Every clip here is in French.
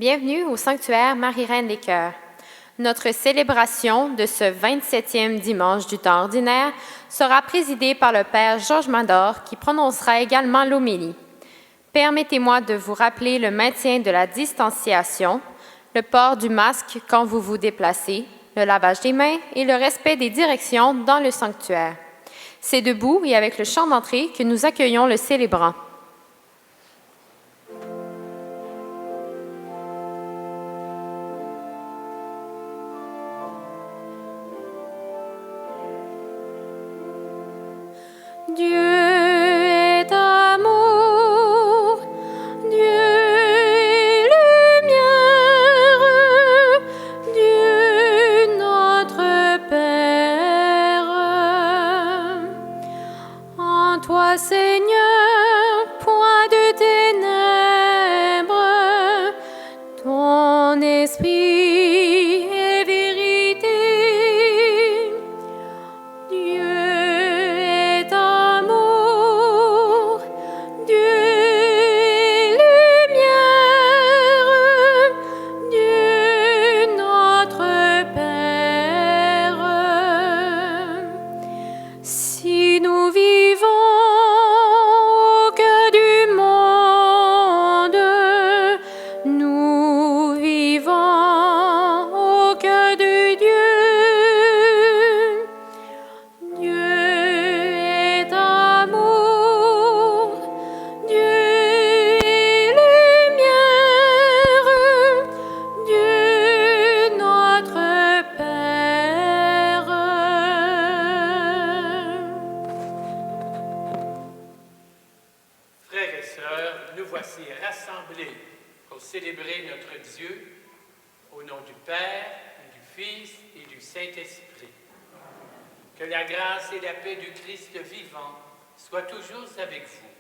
Bienvenue au sanctuaire Marie-Reine des Cœurs. Notre célébration de ce 27e dimanche du temps ordinaire sera présidée par le Père Georges Mador qui prononcera également l'homélie. Permettez-moi de vous rappeler le maintien de la distanciation, le port du masque quand vous vous déplacez, le lavage des mains et le respect des directions dans le sanctuaire. C'est debout et avec le chant d'entrée que nous accueillons le célébrant. Dieu est amour, Dieu est lumière, Dieu notre Père. En toi, Seigneur, point de ténèbres, ton esprit est vérité. Dieu est amour, Dieu est lumière, Dieu notre Père. Si nous vivons au cœur du monde, nous vivons au cœur de Dieu. Dieu est amour, Dieu est lumière, Dieu notre Père. Frères et sœurs, nous voici rassemblés pour célébrer notre Dieu au nom du Père, et du Fils et du Saint-Esprit. Que la grâce et la paix du Christ vivant soient toujours avec vous.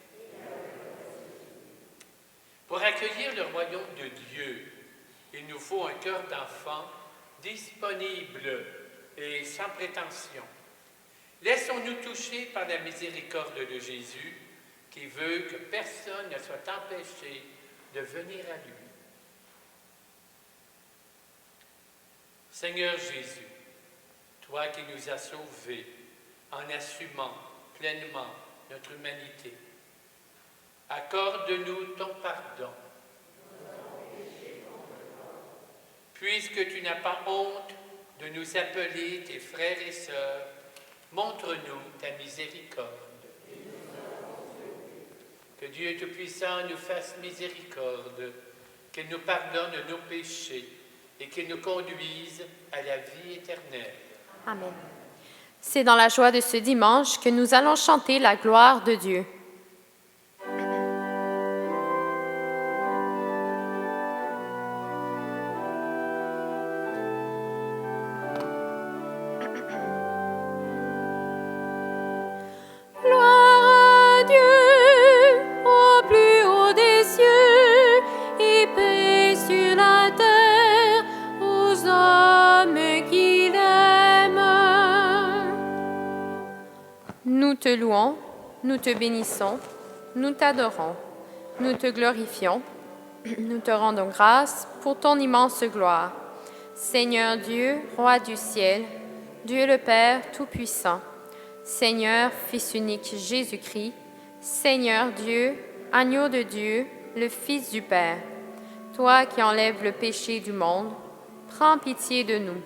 Pour accueillir le royaume de Dieu, il nous faut un cœur d'enfant disponible et sans prétention. Laissons-nous toucher par la miséricorde de Jésus, qui veut que personne ne soit empêché de venir à lui. Seigneur Jésus, toi qui nous as sauvés en assumant pleinement notre humanité, accorde-nous ton pardon. Puisque tu n'as pas honte de nous appeler tes frères et sœurs, montre-nous ta miséricorde. Que Dieu Tout-Puissant nous fasse miséricorde, qu'il nous pardonne nos péchés et qu'il nous conduise à la vie éternelle. Amen. C'est dans la joie de ce dimanche que nous allons chanter la gloire de Dieu. Gloire à Dieu au plus haut des cieux et paix sur la terre aux hommes qu'il aime. Nous te louons, nous te bénissons, nous t'adorons, nous te glorifions, nous te rendons grâce pour ton immense gloire. Seigneur Dieu, Roi du ciel, Dieu le Père Tout-Puissant, Seigneur, Fils unique Jésus-Christ, Seigneur Dieu, Agneau de Dieu, le Fils du Père, toi qui enlèves le péché du monde, prends pitié de nous.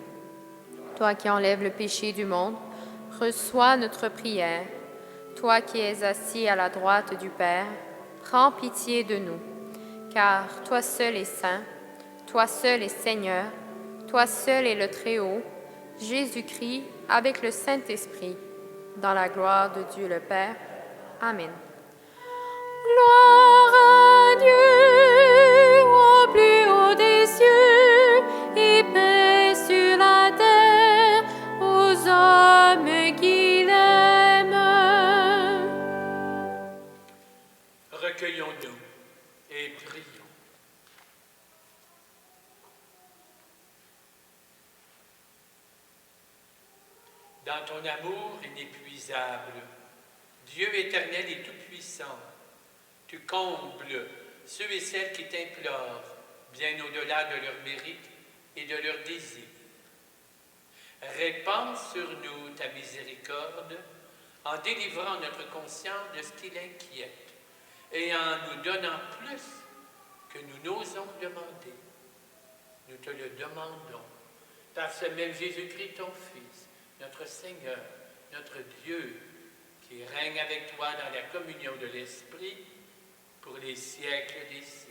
Toi qui enlèves le péché du monde, reçois notre prière. Toi qui es assis à la droite du Père, prends pitié de nous. Car toi seul es saint, toi seul es Seigneur, toi seul es le Très-Haut, Jésus-Christ avec le Saint-Esprit, dans la gloire de Dieu le Père. Amen. Gloire à Dieu au plus haut des cieux et paix sur la terre aux hommes qu'il aime. Recueillons-nous et prions. Dans ton amour inépuisable, Dieu éternel et tout-puissant, tu combles ceux et celles qui t'implorent bien au-delà de leur mérite et de leurs désirs. Répands sur nous ta miséricorde en délivrant notre conscience de ce qui l'inquiète et en nous donnant plus que nous n'osons demander. Nous te le demandons par ce même Jésus-Christ, ton Fils, notre Seigneur, notre Dieu, qui règne avec toi dans la communion de l'Esprit pour les siècles des siècles.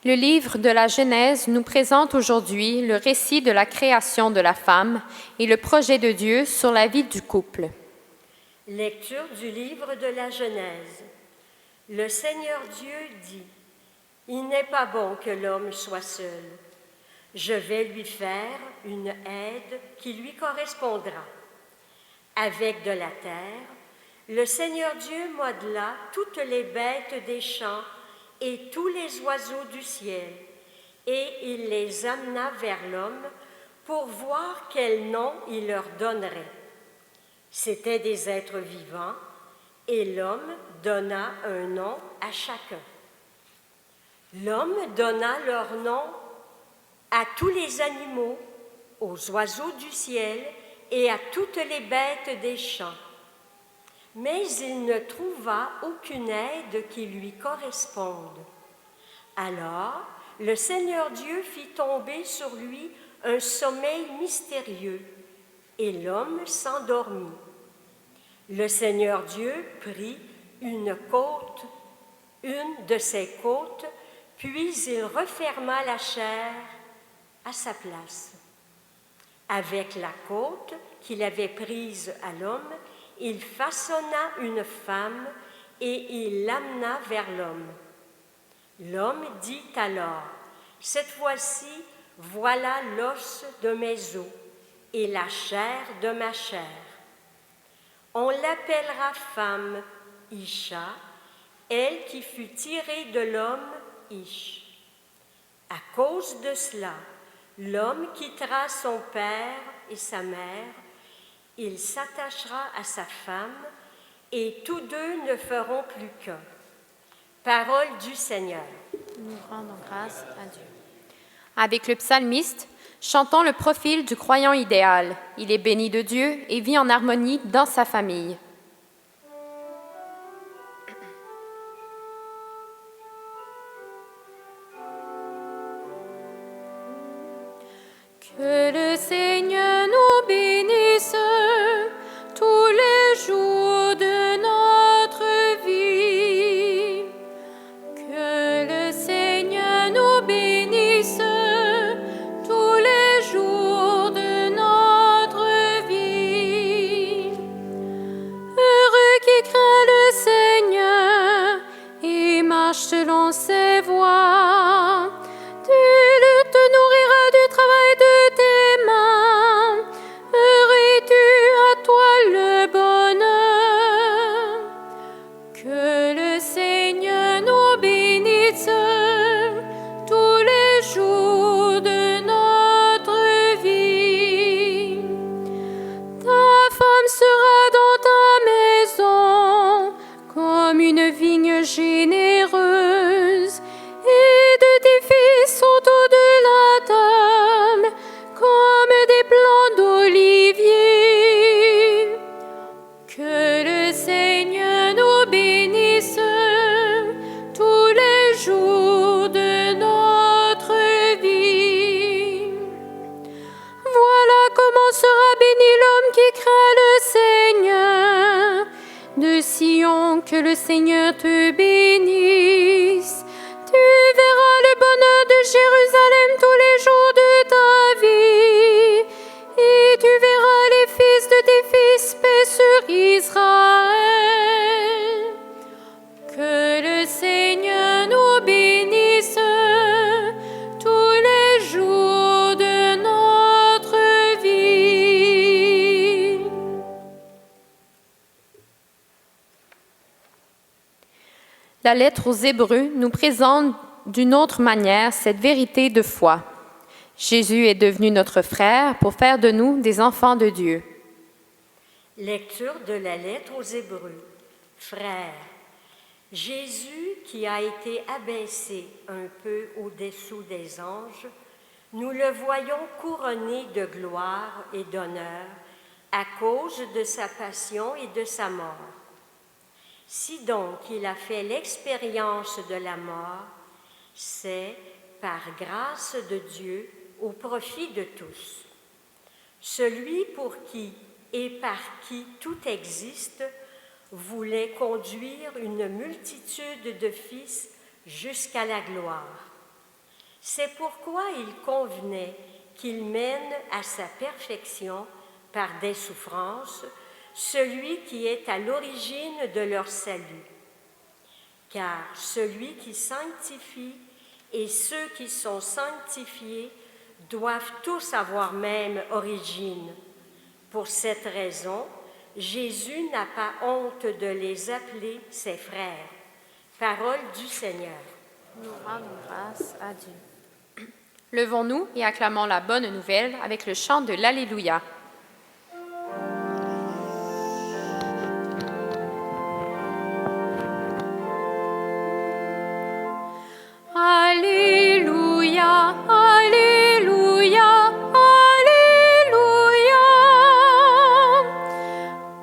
Le livre de la Genèse nous présente aujourd'hui le récit de la création de la femme et le projet de Dieu sur la vie du couple. Lecture du livre de la Genèse. Le Seigneur Dieu dit : « Il n'est pas bon que l'homme soit seul. Je vais lui faire une aide qui lui correspondra. » Avec de la terre, le Seigneur Dieu modela toutes les bêtes des champs et tous les oiseaux du ciel, et il les amena vers l'homme pour voir quel nom il leur donnerait. C'étaient des êtres vivants, et l'homme donna un nom à chacun. L'homme donna leur nom à tous les animaux, aux oiseaux du ciel et à toutes les bêtes des champs. Mais il ne trouva aucune aide qui lui corresponde. Alors, le Seigneur Dieu fit tomber sur lui un sommeil mystérieux, et l'homme s'endormit. Le Seigneur Dieu prit une de ses côtes, puis il referma la chair à sa place. Avec la côte qu'il avait prise à l'homme, il façonna une femme et il l'amena vers l'homme. L'homme dit alors : « Cette fois-ci, voilà l'os de mes os et la chair de ma chair. On l'appellera femme Isha, elle qui fut tirée de l'homme Ish. À cause de cela, l'homme quittera son père et sa mère, il s'attachera à sa femme, et tous deux ne feront plus qu'un. » Parole du Seigneur. Nous rendons grâce à Dieu. Avec le psalmiste, chantons le profil du croyant idéal. Il est béni de Dieu et vit en harmonie dans sa famille. Que le Seigneur nous bénisse tous les jours de notre vie. Que le Seigneur nous bénisse tous les jours de notre vie. Heureux qui craint le Seigneur et marche selon ses voies. Tu te nourriras du travail de tes mains. Heureux es-tu, à toi le bonheur. Que le Seigneur nous bénisse tous les jours de notre vie. Ta femme sera dans ta maison comme une vigne généreuse, et de tes fils autour de la table comme des plants d'olivier. Que le Seigneur nous bénisse tous les jours de notre vie. Voilà comment sera béni l'homme qui craint le Seigneur. De Sion, que le Seigneur te bénisse. Tu verras le bonheur de Jérusalem tous les jours de ta vie, et tu verras les fils de tes fils, paix sur Israël. Que le Seigneur nous bénisse tous les jours de notre vie. La lettre aux Hébreux nous présente d'une autre manière cette vérité de foi. Jésus est devenu notre frère pour faire de nous des enfants de Dieu. Lecture de la lettre aux Hébreux. Frères, Jésus qui a été abaissé un peu au-dessous des anges, nous le voyons couronné de gloire et d'honneur à cause de sa passion et de sa mort. Si donc il a fait l'expérience de la mort, c'est par grâce de Dieu au profit de tous. Celui pour qui et par qui tout existe voulait conduire une multitude de fils jusqu'à la gloire. C'est pourquoi il convenait qu'il mène à sa perfection par des souffrances celui qui est à l'origine de leur salut. Car celui qui sanctifie et ceux qui sont sanctifiés doivent tous avoir même origine. Pour cette raison, Jésus n'a pas honte de les appeler ses frères. Parole du Seigneur. Nous rendons grâce à Dieu. Levons-nous et acclamons la bonne nouvelle avec le chant de l'Alléluia. Alléluia, Alléluia, Alléluia.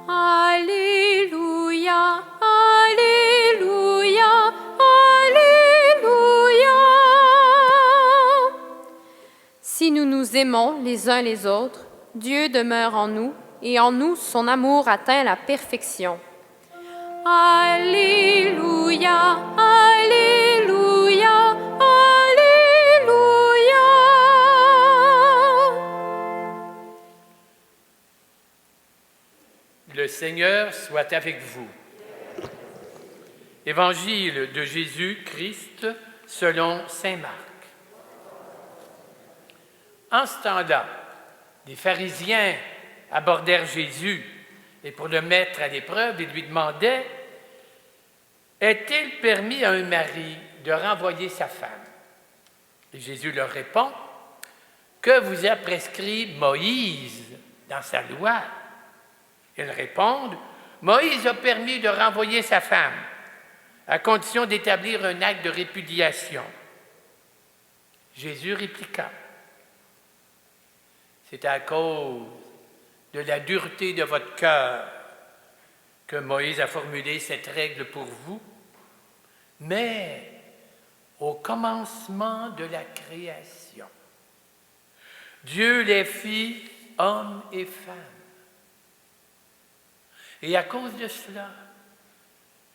Alléluia, Alléluia, Alléluia. Si nous nous aimons les uns les autres, Dieu demeure en nous et en nous son amour atteint la perfection. Alléluia, Alléluia, Alléluia. Le Seigneur soit avec vous. Évangile de Jésus-Christ selon saint Marc. En ce temps-là, des pharisiens abordèrent Jésus et pour le mettre à l'épreuve, ils lui demandaient « Est-il permis à un mari de renvoyer sa femme ?» Et Jésus leur répond « Que vous a prescrit Moïse dans sa loi ?» Ils répondent « Moïse a permis de renvoyer sa femme, à condition d'établir un acte de répudiation. » Jésus répliqua « C'est à cause de la dureté de votre cœur que Moïse a formulé cette règle pour vous, mais au commencement de la création, Dieu les fit hommes et femmes. Et à cause de cela,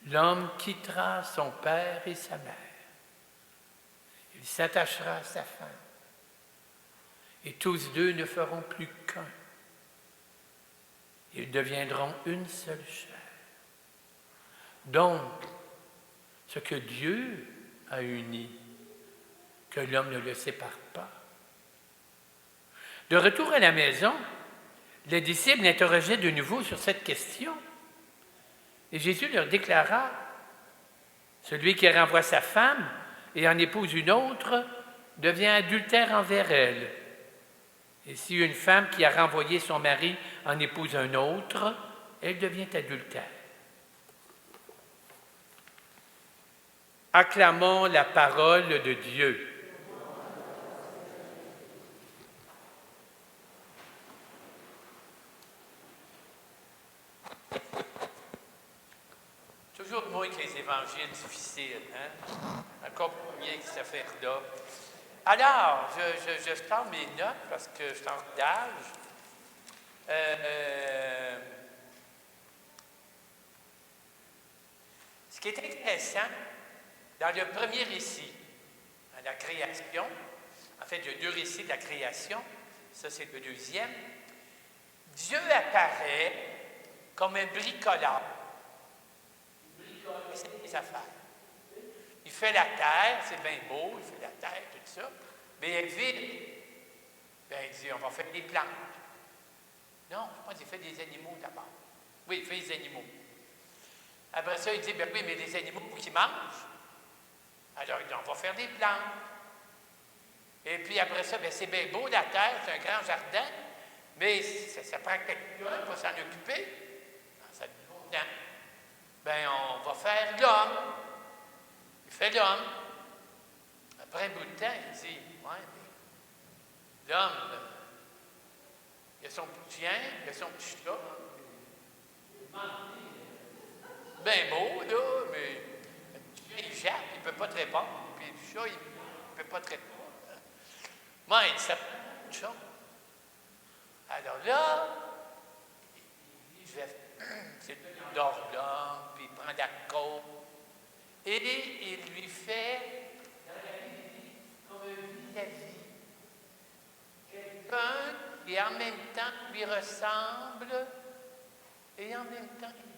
l'homme quittera son père et sa mère. Il s'attachera à sa femme. Et tous deux ne feront plus qu'un. Ils deviendront une seule chair. Donc, ce que Dieu a uni, que l'homme ne le sépare pas. De retour à la maison, les disciples l'interrogeaient de nouveau sur cette question. Et Jésus leur déclara, « Celui qui renvoie sa femme et en épouse une autre devient adultère envers elle. Et si une femme qui a renvoyé son mari en épouse un autre, elle devient adultère. » Acclamons la parole de Dieu. Toujours moins que les évangiles difficiles, hein? Encore mieux que cette affaire-là. Alors, je sors mes notes parce que je suis en d'âge. Ce qui est intéressant, dans le premier récit, à la création, en fait, il y a deux récits de la création, ça c'est le deuxième, Dieu apparaît comme un bricoleur. Il bricole ses affaires. Il fait la terre, c'est bien beau, il fait la terre, tout ça, mais elle est vide. Bien, il dit, on va faire des plantes. Non, je pense qu'il fait des animaux d'abord. Oui, il fait des animaux. Après ça, il dit, ben oui, mais les animaux, pour qu'ils mangent. Alors, il dit, on va faire des plantes. Et puis après ça, ben, c'est bien beau la terre, c'est un grand jardin, mais ça prend quelqu'un pour s'en occuper. temps. Ben, on va faire l'homme. Il fait l'homme. Après un bout de temps, il dit, ouais, mais l'homme, il a son petit chien, il a son petit chat. Ben beau, là, mais le petit chien, il jappe, il ne peut pas te répondre. Puis le chat, il ne peut pas te répondre. Moi, il dit, ça peut une chose. Alors là, c'est le dort l'homme, puis il prend la côte, et il lui fait comme la vie. Quelqu'un qui en même temps lui ressemble et en même temps il lui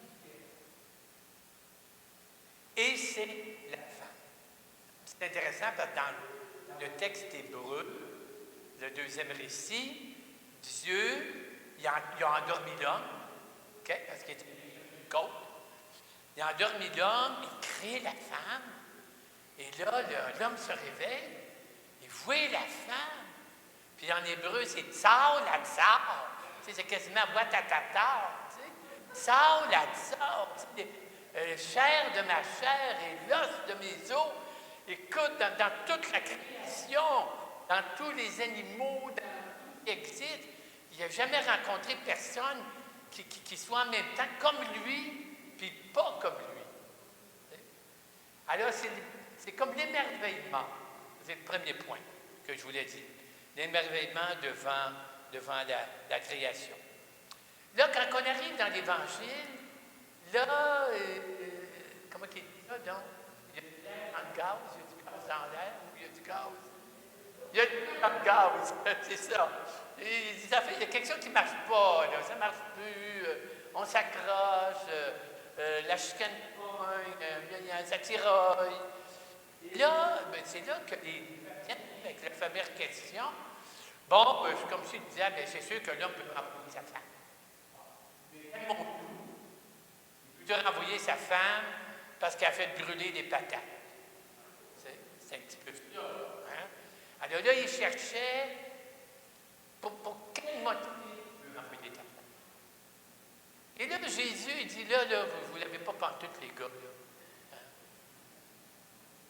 fait. Et c'est la femme. C'est intéressant parce que dans le texte hébreu, le deuxième récit, Dieu, il a endormi l'homme, okay, parce qu'il était une côte. Il a endormi l'homme, il crée la femme, et là, l'homme se réveille, il voit la femme. Puis en hébreu, c'est tsar la tsar. Tu sais, c'est quasiment watatata. Tu sais. Tsar la tsar. Tu sais, chair de ma chair et l'os de mes os. Écoute, dans toute la création, dans tous les animaux, dans tout ce qui existe, il n'a jamais rencontré personne qui soit en même temps comme lui, puis pas comme lui. Alors, c'est comme l'émerveillement. C'est le premier point que je voulais dire. L'émerveillement devant la création. Là, quand on arrive dans l'Évangile, là, comment il dit ça, donc? Il y a du l'air dans le gaz, il y a du gaz dans l'air, ou il y a du gaz? Il y a du l'air dans le gaz, c'est ça. Il y a quelque chose qui ne marche pas, là, ça ne marche plus, on s'accroche, la chicane pogne, ça tiraille. Et là, ben, c'est là que avec la première question, bon, comme s'il disait, bien, c'est sûr que l'homme peut renvoyer sa femme. Mais il peut renvoyer sa femme parce qu'elle a fait brûler des patates. C'est un petit peu ça. Hein? Alors là, il cherchait pour quel motif renvoyer ta femme. Et là, Jésus, il dit, là vous ne l'avez pas pantoute, les gars.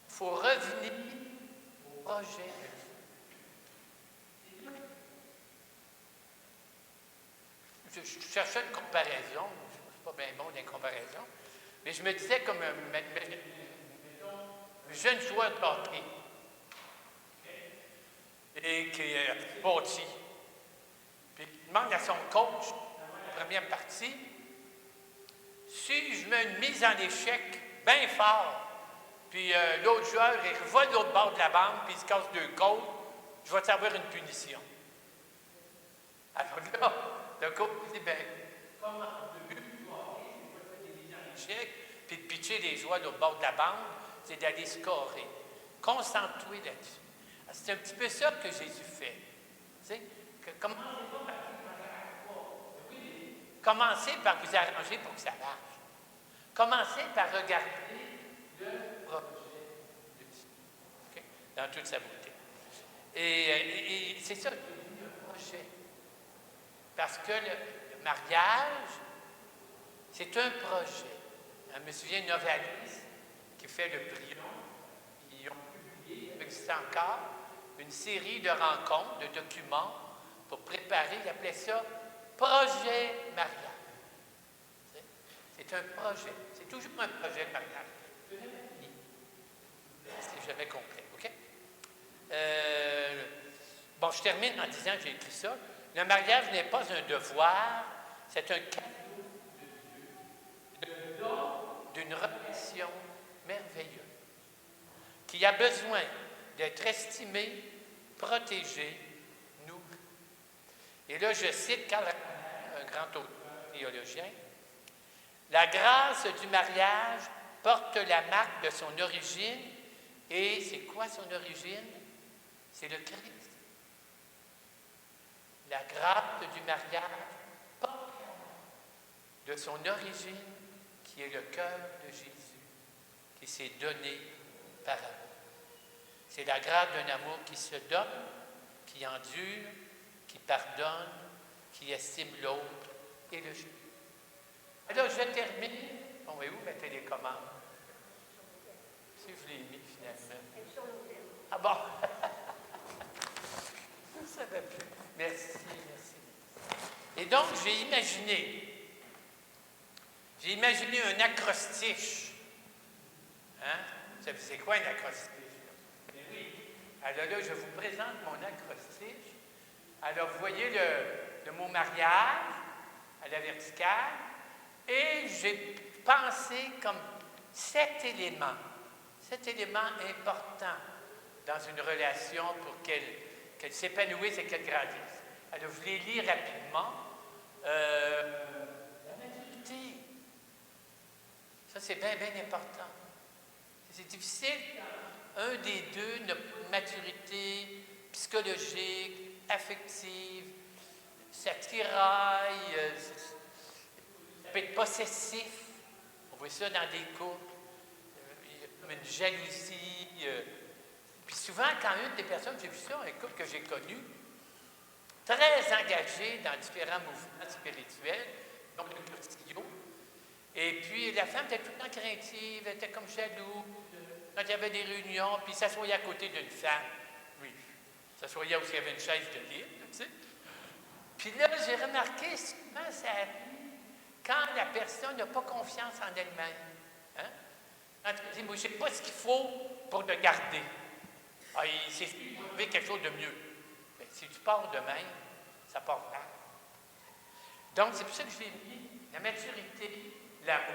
Il faut revenir au projet de Dieu. Je cherchais une comparaison, je ne suis pas bien bon dans les comparaisons, mais je me disais comme un jeune joueur de hockey, et qui est bâti, puis qui demande à son coach, la première partie, si je mets une mise en échec bien fort, puis l'autre joueur, il va de l'autre bord de la bande, puis il se casse 2 côtes, je vais t'avoir une punition. Alors là, le coach dit, bien, comment le but du hockey, c'est pas de mises en échec, puis de pitcher les joueurs de l'autre bord de la bande, c'est d'aller scorer. Concentre-toi là-dessus. C'est un petit peu ça que Jésus fait. Tu sais, commencez par vous arranger pour que ça marche. Commencez par regarder le projet de Dieu, okay? Dans toute sa beauté. Et c'est ça, le projet. Parce que le mariage, c'est un projet. Je me souviens de Novalis qui fait le Brion. Ils ont publié, il existe encore, une série de rencontres, de documents pour préparer, ils appelaient ça projet mariage. C'est un projet. C'est toujours un projet de mariage. C'est jamais complet. OK? Bon, je termine en disant, j'ai écrit ça. Le mariage n'est pas un devoir, c'est un cadeau de Dieu, le don d'une relation merveilleuse, qui a besoin d'être estimée, protégée, nourrie. Et là, je cite Karl Rahner, un grand auteur théologien, « La grâce du mariage porte la marque de son origine, et c'est quoi son origine? C'est le Christ. La grâce du mariage porte de son origine, qui est le cœur de Jésus, qui s'est donné par amour. C'est la grâce d'un amour qui se donne, qui endure, qui pardonne, qui estime l'autre et le juge. Alors, je termine. On va où ma télécommande? Si je l'ai mis finalement. Ah bon? Je ne savais plus. Merci, merci. Et donc, j'ai imaginé un acrostiche. Hein? C'est quoi un acrostiche? Mais oui. Alors là, je vous présente mon acrostiche. Alors, vous voyez le mot mariage à la verticale. Et j'ai pensé comme 7 éléments importants dans une relation pour qu'elle s'épanouisse et qu'elle grandisse. Alors, je les lis rapidement. La maturité. Ça, c'est bien, bien important. C'est difficile quand un des deux n'a pas une maturité psychologique, affective, ça tiraille, ça peut être possessif. On voit ça dans des couples. Il y a comme une jalousie. Puis souvent, quand une des personnes, j'ai vu ça, un couple que j'ai connu, très engagé dans différents mouvements spirituels, donc le Castillo. Et puis, la femme était tout le temps craintive, elle était comme jalouse. Quand il y avait des réunions, puis s'assoyait à côté d'une femme. Oui, s'assoyait où il y avait une chaise de libre, tu sais. Puis là, j'ai remarqué souvent ça arrive quand la personne n'a pas confiance en elle-même. Hein? Quand elle dit, moi, je ne sais pas ce qu'il faut pour te garder. Ah, c'est trouver quelque chose de mieux. Mais si tu pars de même, ça part mal. Donc, c'est pour ça que je l'ai mis. La maturité, l'amour,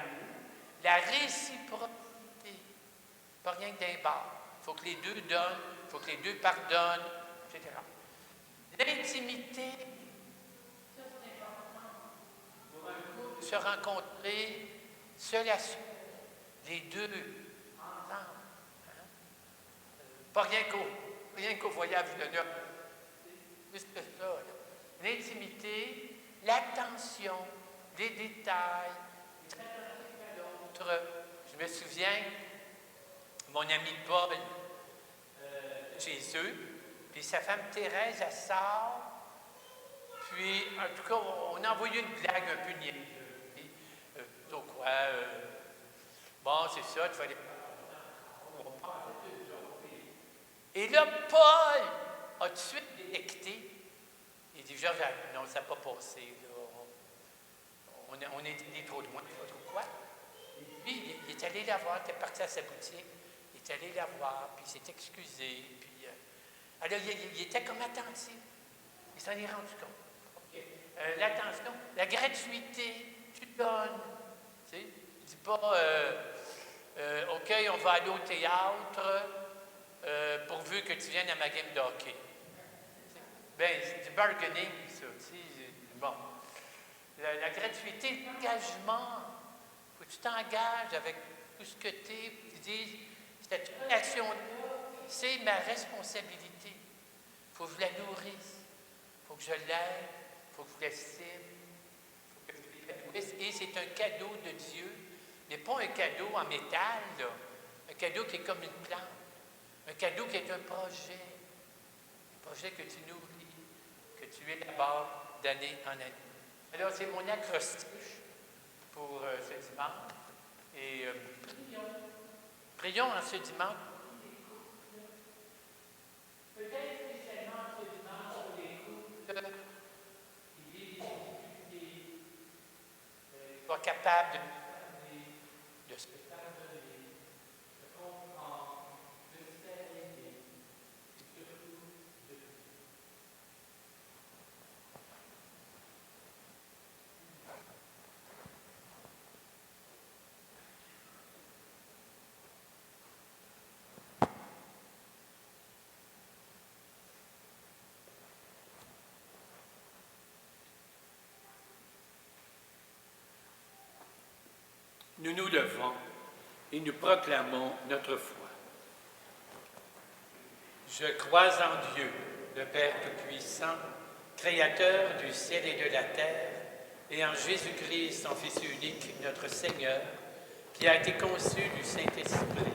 la réciprocité. Pas rien que d'un bord. Il faut que les deux donnent, il faut que les deux pardonnent, etc. L'intimité, ça c'est important. Pour un couple, se rencontrer seul à seul, les deux ensemble. Hein? Pas rien qu'au voyage de noces. Plus que ça. Là. L'intimité, l'attention, les détails, l'autre. Je me souviens, mon ami Paul, chez eux, puis sa femme Thérèse, elle sort, puis en tout cas, on a envoyé une blague un peu niaiseuse. Bon, c'est ça, tu fallait. Et là, Paul a tout de suite détecté. Il dit, Georges, non, ça n'a pas passé. Là. On est allé trop loin, trop quoi? Et puis, il est allé la voir, il est parti à sa boutique. Il est allé la voir, puis il s'est excusé. Puis, alors, il était comme attentif. Il s'en est rendu compte. Okay. L'attention, la gratuité, tu donnes. Tu sais, il ne dit pas, OK, on va aller au théâtre pourvu que tu viennes à ma game de hockey. Bien, c'est du bargaining, ça. Tu sais, bon. La gratuité, l'engagement. Il faut que tu t'engages avec tout ce que tu es. Tu dis, cette relation-là, c'est ma responsabilité. Il faut que je la nourrisse. Il faut que je l'aide. Il faut que je l'estime. Il faut que je la nourrisse. Et c'est un cadeau de Dieu. Mais pas un cadeau en métal, là. Un cadeau qui est comme une plante. Un cadeau qui est un projet. Un projet que tu nourris, que tu élabores d'année en année. Alors, c'est mon acrostiche pour ce dimanche. Et prions en ce dimanche. Peut-être spécialement ce dimanche pour les couples qui vivent des difficultés, soient capables de se pardonner, de comprendre, de s'aimer, et surtout de Nous nous levons et nous proclamons notre foi. Je crois en Dieu, le Père Tout-Puissant, Créateur du ciel et de la terre, et en Jésus-Christ, son Fils unique, notre Seigneur, qui a été conçu du Saint-Esprit,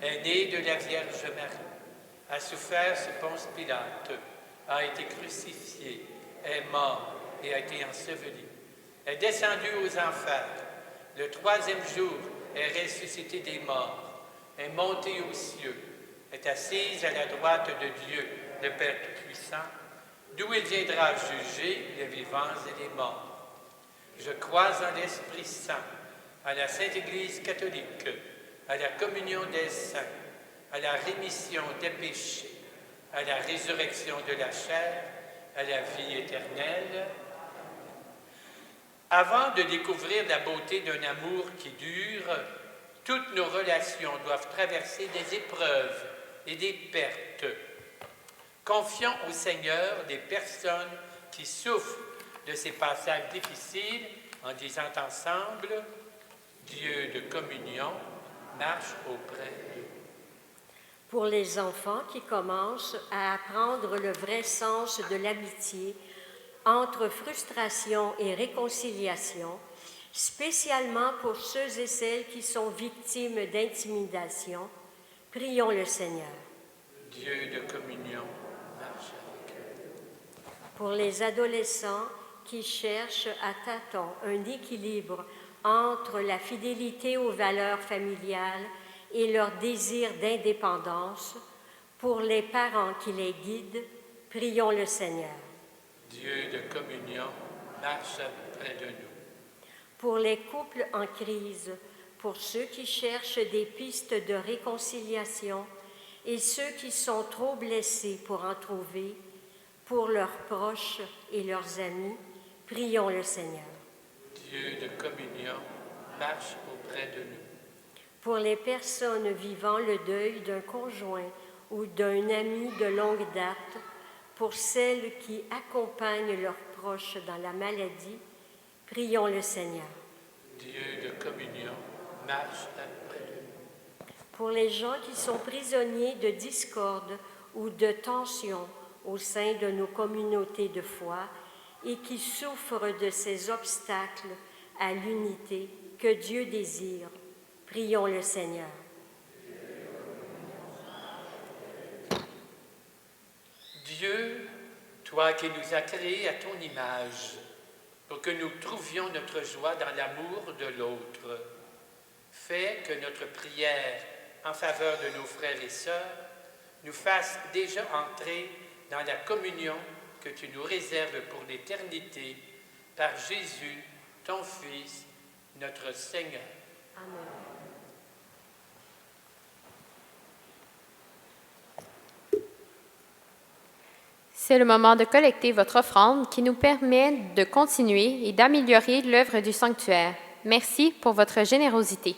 est né de la Vierge Marie, a souffert sous Ponce Pilate, a été crucifié, est mort et a été enseveli, est descendu aux enfers. Le troisième jour, est ressuscité des morts, est monté aux cieux, est assise à la droite de Dieu, le Père Tout-Puissant, d'où il viendra juger les vivants et les morts. Je crois en l'Esprit Saint, à la Sainte Église catholique, à la communion des saints, à la rémission des péchés, à la résurrection de la chair, à la vie éternelle. Avant de découvrir la beauté d'un amour qui dure, toutes nos relations doivent traverser des épreuves et des pertes. Confions au Seigneur des personnes qui souffrent de ces passages difficiles en disant ensemble « Dieu de communion marche auprès d'eux ». Pour les enfants qui commencent à apprendre le vrai sens de l'amitié entre frustration et réconciliation, spécialement pour ceux et celles qui sont victimes d'intimidation, prions le Seigneur. Dieu de communion, marche avec eux. Pour les adolescents qui cherchent à tâtons un équilibre entre la fidélité aux valeurs familiales et leur désir d'indépendance, pour les parents qui les guident, prions le Seigneur. Dieu de communion, marche près de nous. Pour les couples en crise, pour ceux qui cherchent des pistes de réconciliation et ceux qui sont trop blessés pour en trouver, pour leurs proches et leurs amis, prions le Seigneur. Dieu de communion, marche auprès de nous. Pour les personnes vivant le deuil d'un conjoint ou d'un ami de longue date, pour celles qui accompagnent leurs proches dans la maladie, prions le Seigneur. Dieu de communion, marche près de nous. Pour les gens qui sont prisonniers de discorde ou de tension au sein de nos communautés de foi et qui souffrent de ces obstacles à l'unité que Dieu désire, prions le Seigneur. Dieu, toi qui nous as créés à ton image, pour que nous trouvions notre joie dans l'amour de l'autre, fais que notre prière en faveur de nos frères et sœurs nous fasse déjà entrer dans la communion que tu nous réserves pour l'éternité, par Jésus, ton Fils, notre Seigneur. Amen. C'est le moment de collecter votre offrande qui nous permet de continuer et d'améliorer l'œuvre du sanctuaire. Merci pour votre générosité.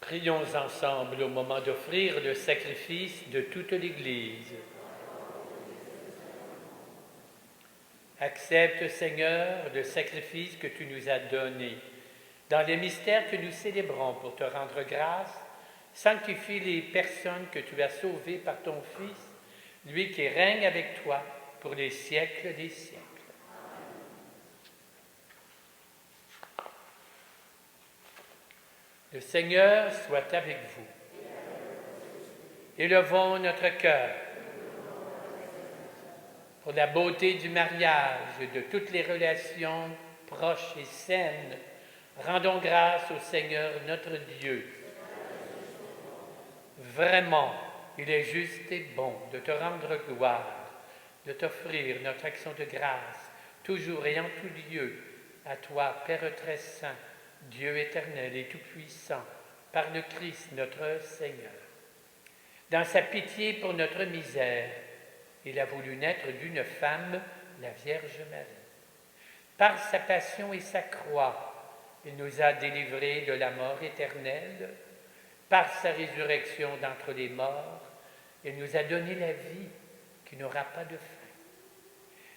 Prions ensemble au moment d'offrir le sacrifice de toute l'Église. Accepte, Seigneur, le sacrifice que tu nous as donné. Dans les mystères que nous célébrons pour te rendre grâce, sanctifie les personnes que tu as sauvées par ton Fils, lui qui règne avec toi pour les siècles des siècles. Le Seigneur soit avec vous. Élevons notre cœur pour la beauté du mariage et de toutes les relations proches et saines. Rendons grâce au Seigneur notre Dieu. Vraiment, il est juste et bon de te rendre gloire, de t'offrir notre action de grâce, toujours et en tout lieu, à toi, Père très saint, Dieu éternel et tout-puissant, par le Christ notre Seigneur. Dans sa pitié pour notre misère, il a voulu naître d'une femme, la Vierge Marie. Par sa passion et sa croix, il nous a délivrés de la mort éternelle. Par sa résurrection d'entre les morts, il nous a donné la vie qui n'aura pas de fin.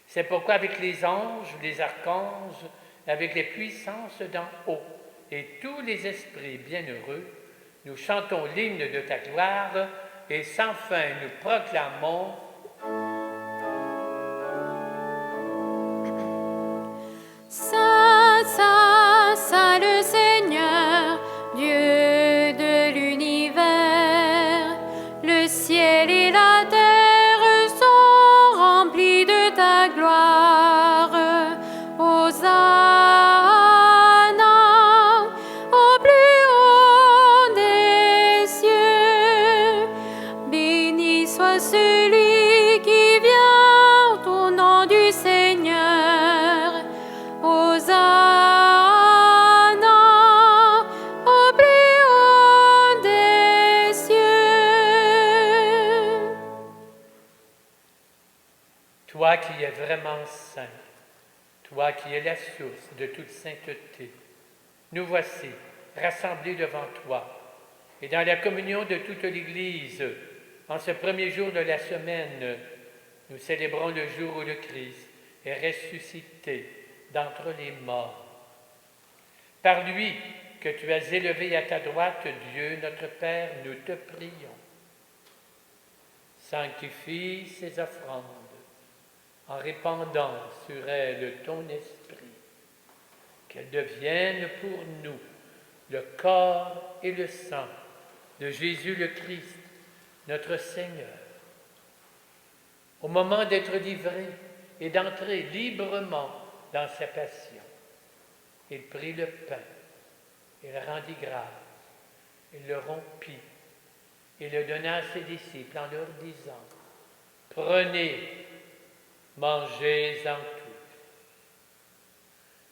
C'est pourquoi avec les anges, les archanges, avec les puissances d'en haut et tous les esprits bienheureux, nous chantons l'hymne de ta gloire et sans fin nous proclamons Saint, Saint, Saint le Seigneur, Dieu de l'univers, le ciel et la terre sont remplis de ta gloire. Hosanna au plus haut des cieux, béni soit celui qui vient au nom du Seigneur. Hosanna au plus haut des cieux. toi qui es vraiment saint, toi qui es la source de toute sainteté, nous voici rassemblés devant toi et dans la communion de toute l'Église, en ce premier jour de la semaine, nous célébrons le jour où le Christ est ressuscité d'entre les morts. Par lui que tu as élevé à ta droite, Dieu notre Père, nous te prions. Sanctifie ces offrandes en répandant sur elles ton esprit, qu'elles deviennent pour nous le corps et le sang de Jésus le Christ, notre Seigneur. Au moment d'être livré et d'entrer librement dans sa passion, il prit le pain, il rendit grâce, il le rompit, et le donna à ses disciples en leur disant, « Prenez, mangez-en tous.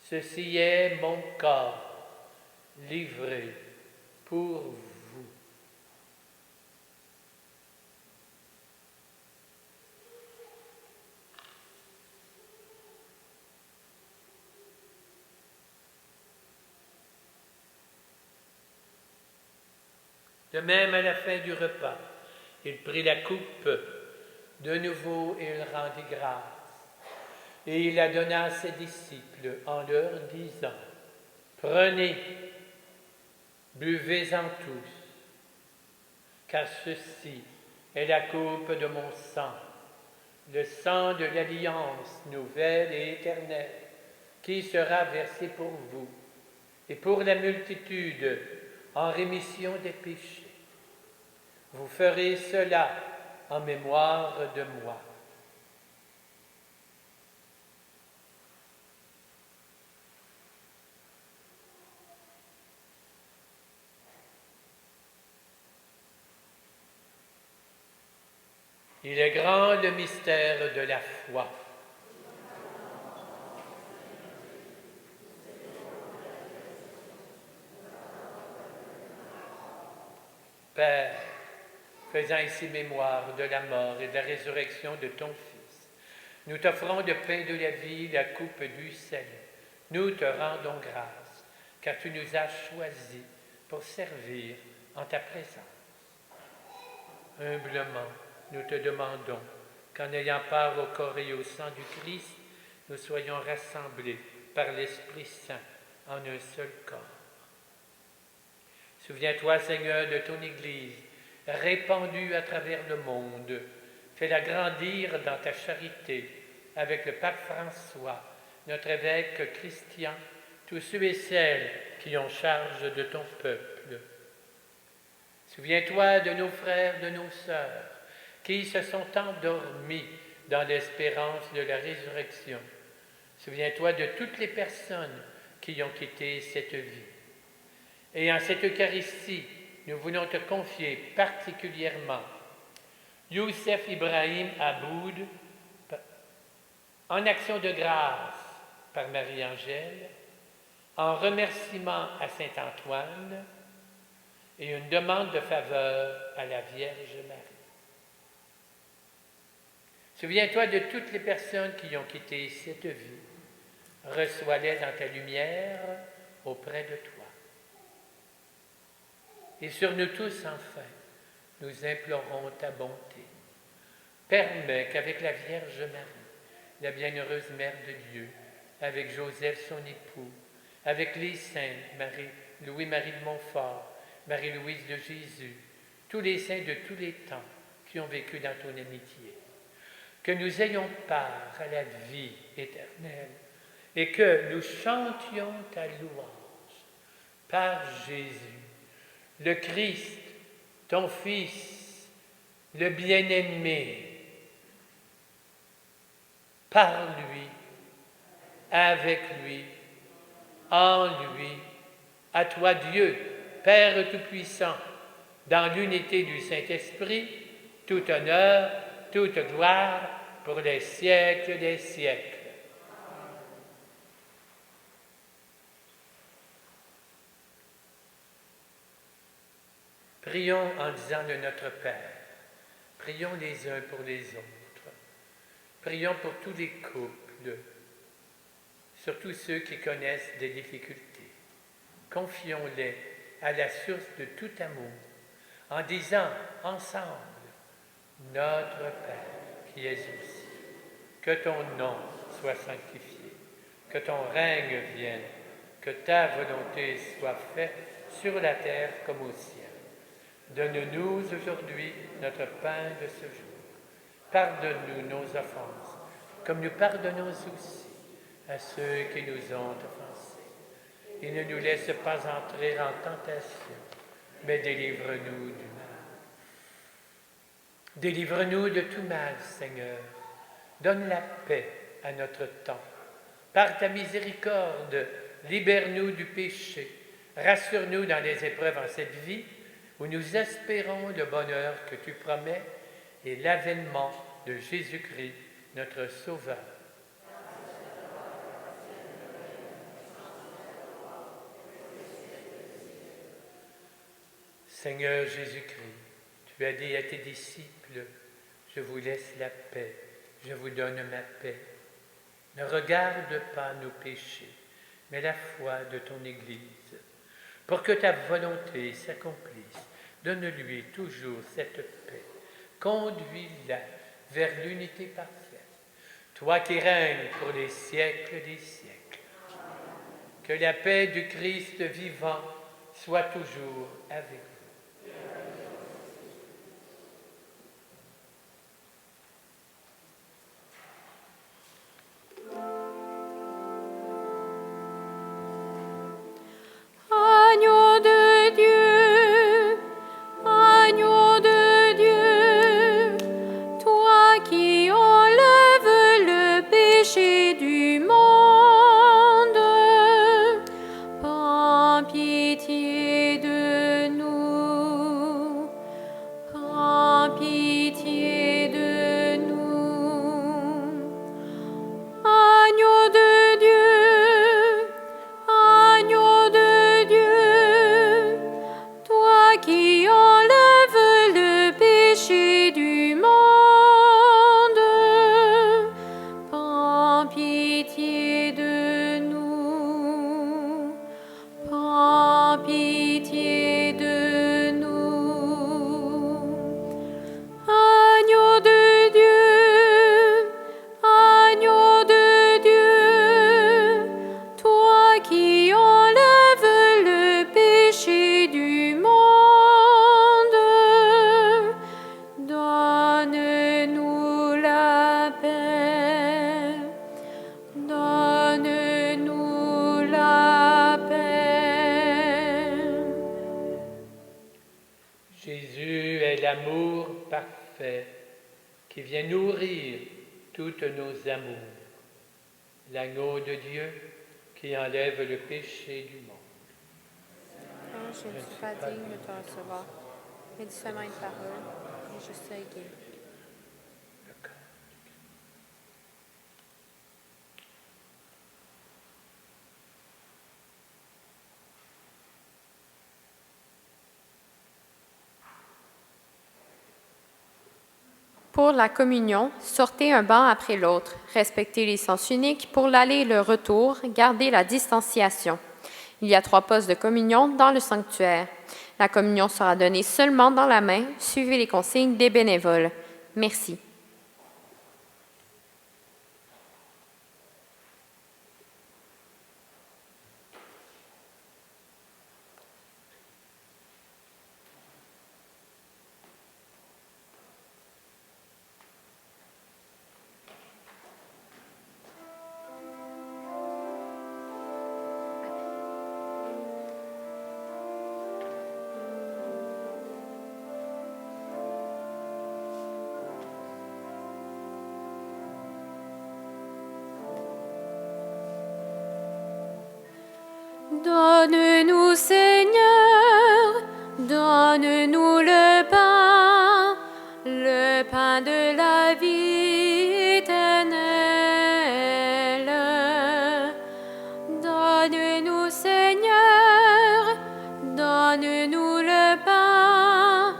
Ceci est mon corps livré pour vous. » De même, à la fin du repas, il prit la coupe de nouveau et il rendit grâce. Et il la donna à ses disciples en leur disant, « Prenez, buvez-en tous, car ceci est la coupe de mon sang, le sang de l'alliance nouvelle et éternelle, qui sera versé pour vous et pour la multitude en rémission des péchés. Vous ferez cela en mémoire de moi. » Il est grand le mystère de la foi. Père, faisant ici mémoire de la mort et de la résurrection de ton Fils, nous t'offrons le pain de la vie, la coupe du salut. Nous te rendons grâce, car tu nous as choisis pour servir en ta présence. Humblement, nous te demandons qu'en ayant part au corps et au sang du Christ, nous soyons rassemblés par l'Esprit Saint en un seul corps. Souviens-toi, Seigneur, de ton Église, répandue à travers le monde. Fais-la grandir dans ta charité, avec le pape François, notre évêque Christian, tous ceux et celles qui ont charge de ton peuple. Souviens-toi de nos frères, de nos sœurs, qui se sont endormis dans l'espérance de la résurrection. Souviens-toi de toutes les personnes qui ont quitté cette vie. Et en cette Eucharistie, nous voulons te confier particulièrement Youssef Ibrahim Aboud, en action de grâce par Marie-Angèle, en remerciement à Saint-Antoine et une demande de faveur à la Vierge Marie. Souviens-toi de toutes les personnes qui ont quitté cette vie. Reçois-les dans ta lumière auprès de toi. Et sur nous tous, enfin, nous implorons ta bonté. Permets qu'avec la Vierge Marie, la bienheureuse Mère de Dieu, avec Joseph son époux, avec les saints, Louis-Marie de Montfort, Marie-Louise de Jésus, tous les saints de tous les temps qui ont vécu dans ton amitié, que nous ayons part à la vie éternelle et que nous chantions ta louange par Jésus, le Christ, ton Fils, le bien-aimé, par lui, avec lui, en lui, à toi Dieu, Père Tout-Puissant, dans l'unité du Saint-Esprit, tout honneur, toute gloire pour les siècles des siècles. Prions en disant le Notre Père. Prions les uns pour les autres. Prions pour tous les couples, surtout ceux qui connaissent des difficultés. Confions-les à la source de tout amour, en disant ensemble, Notre Père qui es aux cieux, que ton nom soit sanctifié, que ton règne vienne, que ta volonté soit faite sur la terre comme au ciel. Donne-nous aujourd'hui notre pain de ce jour. Pardonne-nous nos offenses, comme nous pardonnons aussi à ceux qui nous ont offensés. Et ne nous laisse pas entrer en tentation, mais délivre-nous du mal. Délivre-nous de tout mal, Seigneur. Donne la paix à notre temps. Par ta miséricorde, libère-nous du péché. Rassure-nous dans les épreuves en cette vie, où nous espérons le bonheur que tu promets et l'avènement de Jésus-Christ, notre Sauveur. Seigneur Jésus-Christ, tu as dit à tes disciples, je vous laisse la paix, je vous donne ma paix. Ne regarde pas nos péchés, mais la foi de ton Église. Pour que ta volonté s'accomplisse, donne-lui toujours cette paix. Conduis-la vers l'unité parfaite. Toi qui règnes pour les siècles des siècles. Que la paix du Christ vivant soit toujours avec vous. Pitié de nous. l'amour parfait qui vient nourrir toutes nos amours. L'agneau de Dieu qui enlève le péché du monde. Je ne suis pas digne de te recevoir, mais dis seulement une parole, et je serai guéri. Pour la communion, sortez un banc après l'autre, respectez les sens uniques pour l'aller et le retour, gardez la distanciation. Il y a 3 postes de communion dans le sanctuaire. La communion sera donnée seulement dans la main, suivez les consignes des bénévoles. Merci. Donne-nous, Seigneur, donne-nous le pain de la vie éternelle. Donne-nous, Seigneur, donne-nous le pain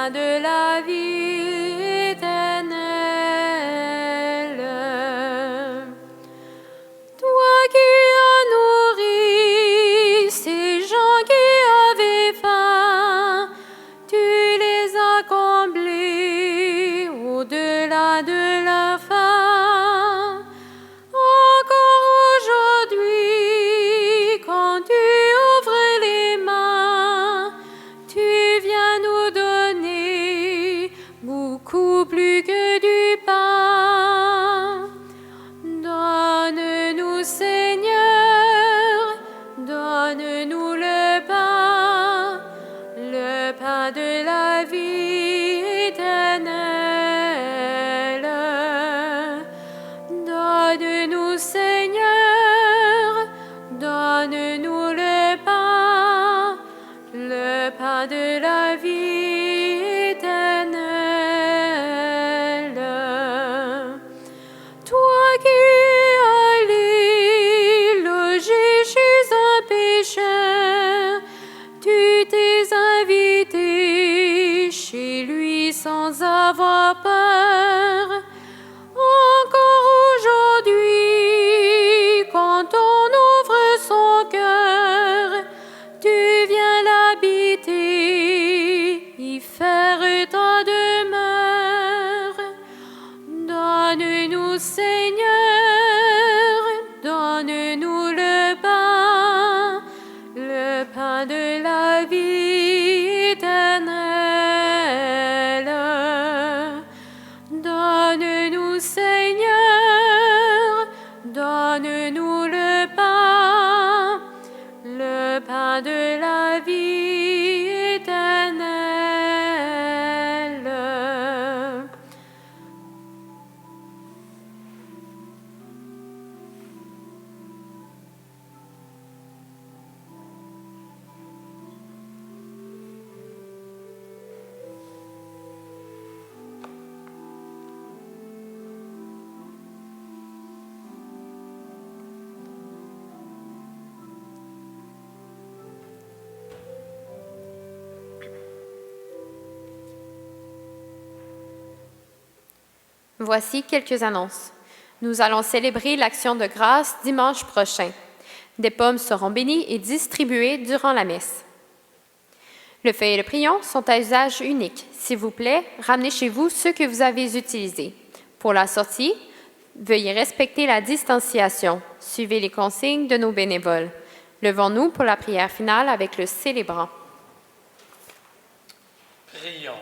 de la vie éternelle. Toi qui as nourri ces gens qui avaient faim, tu les as comblés au-delà de leur faim. Encore aujourd'hui, quand tu ouvres les mains, tu viens nous donner beaucoup plus que du pain. Donne-nous, Seigneur, donne-nous le pain de la vie éternelle. Donne-nous, Seigneur, donne-nous le pain de la vie éternelle. Toi qui allais loger chez un pécheur, tu t'es invité chez lui sans avoir peur. Encore aujourd'hui, quand on ouvre son cœur, tu viens l'habiter, y faire ta demeure. Donne-nous, Seigneur, donne-nous le pain de la vie éternelle. Donne-nous, Seigneur, donne-nous le pain de la vie éternelle. Voici quelques annonces. Nous allons célébrer l'Action de grâce dimanche prochain. Des pommes seront bénies et distribuées durant la messe. Le feuillet et le prion sont à usage unique. S'il vous plaît, ramenez chez vous ceux que vous avez utilisés. Pour la sortie, veuillez respecter la distanciation. Suivez les consignes de nos bénévoles. Levons-nous pour la prière finale avec le célébrant. Prions.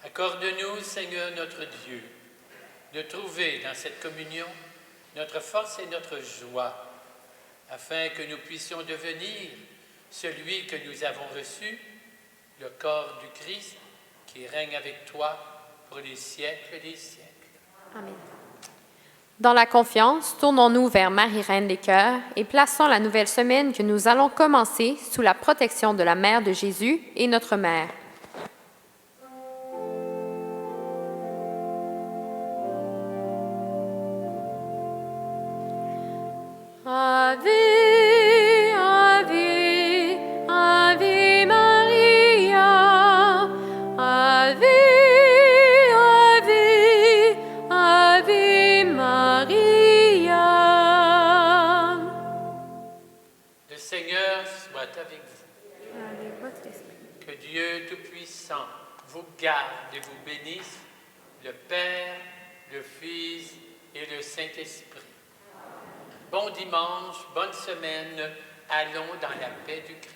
Accorde-nous, Seigneur notre Dieu, de trouver dans cette communion notre force et notre joie, afin que nous puissions devenir celui que nous avons reçu, le corps du Christ, qui règne avec toi pour les siècles des siècles. Amen. Dans la confiance, tournons-nous vers Marie, Reine des Cœurs, et plaçons la nouvelle semaine que nous allons commencer sous la protection de la Mère de Jésus et notre Mère. Ave, Ave, Ave Maria, Ave, Ave, Ave Maria. Le Seigneur soit avec vous. Avec votre esprit. Que Dieu Tout-Puissant vous garde et vous bénisse, le Père, le Fils et le Saint-Esprit. Bon dimanche, bonne semaine, allons dans la paix du Christ.